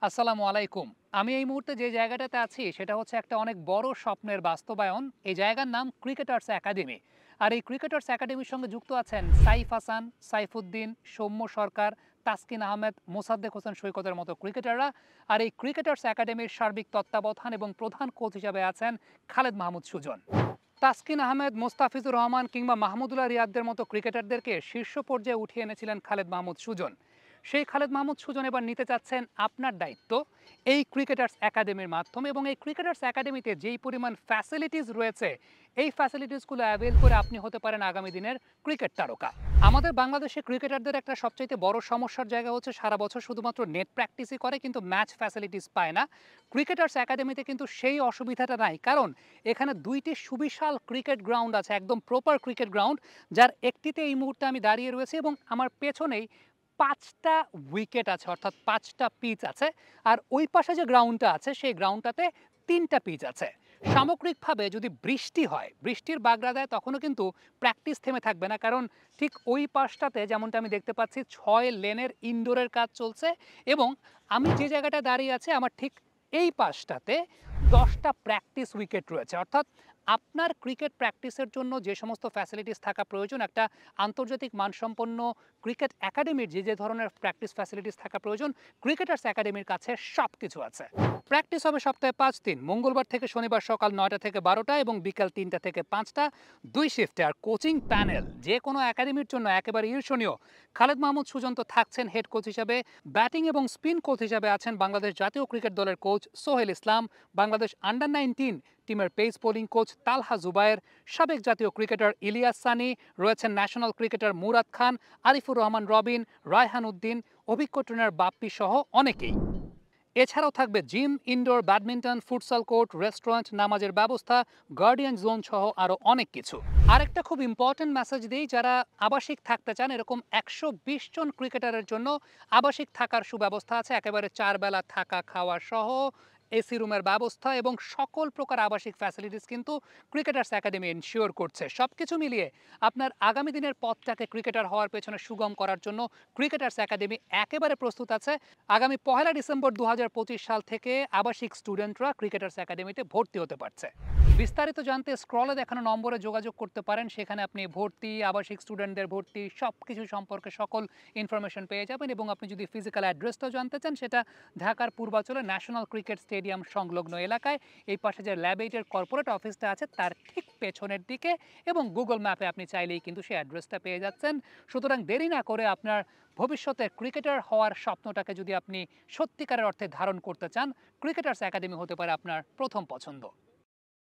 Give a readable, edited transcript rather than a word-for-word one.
আসসালামু আলাইকুম। আমি এই মুহূর্তে যে জায়গাটাতে আছি সেটা হচ্ছে একটা অনেক বড় স্বপ্নের বাস্তবায়ন। এই জায়গার নাম ক্রিকেটার্স একাডেমি। আর এই ক্রিকেটার্স একাডেমির সঙ্গে যুক্ত আছেন সাইফ হাসান, সাইফুদ্দিন, সৌম্য সরকার, তাসকিন আহমেদ, মোসাদ্দেক হোসেন সৈকতের মতো ক্রিকেটাররা। আর এই ক্রিকেটার্স একাডেমির সার্বিক তত্ত্বাবধান এবং প্রধান কোচ হিসাবে আছেন খালেদ মাহমুদ সুজন। তাসকিন আহমেদ, মোস্তাফিজুর রহমান কিংবা মাহমুদুল্লাহ রিয়াদদের মতো ক্রিকেটারদেরকে শীর্ষ পর্যায়ে উঠিয়ে এনেছিলেন খালেদ মাহমুদ সুজন। সেই খালেদ মাহমুদ সুজন এবার নিতে চাচ্ছেন আপনার দায়িত্ব এই ক্রিকেটার্স একাডেমির মাধ্যমে, এবং এই ক্রিকেটার্স একাডেমিতে যেই পরিমাণ ফ্যাসিলিটিস রয়েছে এই ফ্যাসিলিটিসগুলো অ্যাভেল করে আপনি হতে পারেন আগামী দিনের ক্রিকেট তারকা। আমাদের বাংলাদেশে ক্রিকেটারদের একটা সবচাইতে বড় সমস্যার জায়গা হচ্ছে সারা বছর শুধুমাত্র নেট প্র্যাকটিসই করে কিন্তু ম্যাচ ফ্যাসিলিটিস পায় না। ক্রিকেটার্স একাডেমিতে কিন্তু সেই অসুবিধাটা নাই, কারণ এখানে দুইটি সুবিশাল ক্রিকেট গ্রাউন্ড আছে, একদম প্রপার ক্রিকেট গ্রাউন্ড, যার একটিতে এই মুহূর্তে আমি দাঁড়িয়ে রয়েছি এবং আমার পেছনেই ৫টা উইকেট আছে, অর্থাৎ ৫টা পিচ আছে। আর ওই পাশে যে গ্রাউন্ডটা আছে সেই গ্রাউন্ডটাতে ৩টা পিচ আছে। সামগ্রিকভাবে যদি বৃষ্টি হয়, বৃষ্টির বাগড়া দেয়, তখনও কিন্তু প্র্যাকটিস থেমে থাকবে না, কারণ ঠিক ওই পাশটাতে যেমনটা আমি দেখতে পাচ্ছি ৬ লেনের ইনডোরের কাজ চলছে। এবং আমি যে জায়গাটা দাঁড়িয়ে আছি আমার ঠিক এই পাশটাতে ১০টা প্র্যাকটিস উইকেট রয়েছে। অর্থাৎ আপনার ক্রিকেট প্র্যাকটিসের জন্য যে সমস্ত ফ্যাসিলিটিস থাকা প্রয়োজন, একটা আন্তর্জাতিক মানসম্পন্ন ক্রিকেট একাডেমির যে ধরনের প্র্যাকটিস ফ্যাসিলিটিস থাকা প্রয়োজন, ক্রিকেটার্স একাডেমির কাছে সব কিছু আছে। প্র্যাকটিস হবে সপ্তাহে ৫ দিন, মঙ্গলবার থেকে শনিবার সকাল ৯টা থেকে ১২টা এবং বিকাল ৩টা থেকে ৫টা, ২ শিফটে। আর কোচিং প্যানেল যে কোনো একাডেমির জন্য একেবারে ঈর্ষণীয়। খালেদ মাহমুদ সুজন তো থাকছেন হেড কোচ হিসাবে, ব্যাটিং এবং স্পিন কোচ হিসাবে আছেন বাংলাদেশ জাতীয় ক্রিকেট দলের কোচ সোহেল ইসলাম, বাংলাদেশ আন্ডার-১৯ টিমের পেস বোলিং কোচ তালহা জুবায়ের, সাবেক জাতীয় ক্রিকেটার ইলিয়াস সানি, রয়েছেন ন্যাশনাল ক্রিকেটার মুরাদ খান, আরিফুর রহমান রবিন, রায়হান উদ্দিন, অভিজ্ঞ ট্রেনার বাপ্পি সহ অনেকেই। এছাড়াও থাকবে gym, indoor badminton, futsal court, restaurant, নামাজের ব্যবস্থা, গার্ডিয়ান জোন সহ আরও অনেক কিছু। আরেকটা খুব ইম্পর্টেন্ট মেসেজ দিই, যারা আবাসিক থাকতে চান, এরকম ১২০ জন ক্রিকেটারের জন্য আবাসিক থাকার সুব্যবস্থা আছে, একেবারে ৪ বেলা থাকা খাওয়া সহ, এসি রুমের ব্যবস্থা এবং সকল প্রকার আবাসিক ফ্যাসিলিটিস কিন্তু ক্রিকেটার্স একাডেমি এনশিওর করছে। সবকিছু মিলিয়ে আপনার আগামী দিনের পথটাকে ক্রিকেটার হওয়ার পেছনে সুগম করার জন্য ক্রিকেটার্স একাডেমি একেবারে প্রস্তুত আছে। আগামী ১লা ডিসেম্বর ২০২৫ সাল থেকে আবাসিক স্টুডেন্টরা ক্রিকেটার্স একাডেমিতে ভর্তি হতে পারছে। বিস্তারিত জানতে স্ক্রলে দেখানো নম্বরে যোগাযোগ করতে পারেন, সেখানে আপনি ভর্তি, আবাসিক স্টুডেন্টদের ভর্তি সবকিছু সম্পর্কে সকল ইনফরমেশন পেয়ে যাবেন। এবং আপনি যদি ফিজিক্যাল অ্যাড্রেসটাও জানতে চান, সেটা ঢাকার পূর্বাঞ্চলে ন্যাশনাল ক্রিকেট স্টেডিয়াম সংলগ্ন এলাকায়, এই পাশে যে ল্যাব 8-এর কর্পোরেট অফিসটা আছে তার ঠিক পেছনের দিকে, এবং গুগল ম্যাপে আপনি চাইলেই কিন্তু সেই অ্যাড্রেসটা পেয়ে যাচ্ছেন। সুতরাং দেরি না করে আপনার ভবিষ্যতে ক্রিকেটার হওয়ার স্বপ্নটাকে যদি আপনি সত্যিকারের অর্থে ধারণ করতে চান, ক্রিকেটার্স একাডেমি হতে পারে আপনার প্রথম পছন্দ।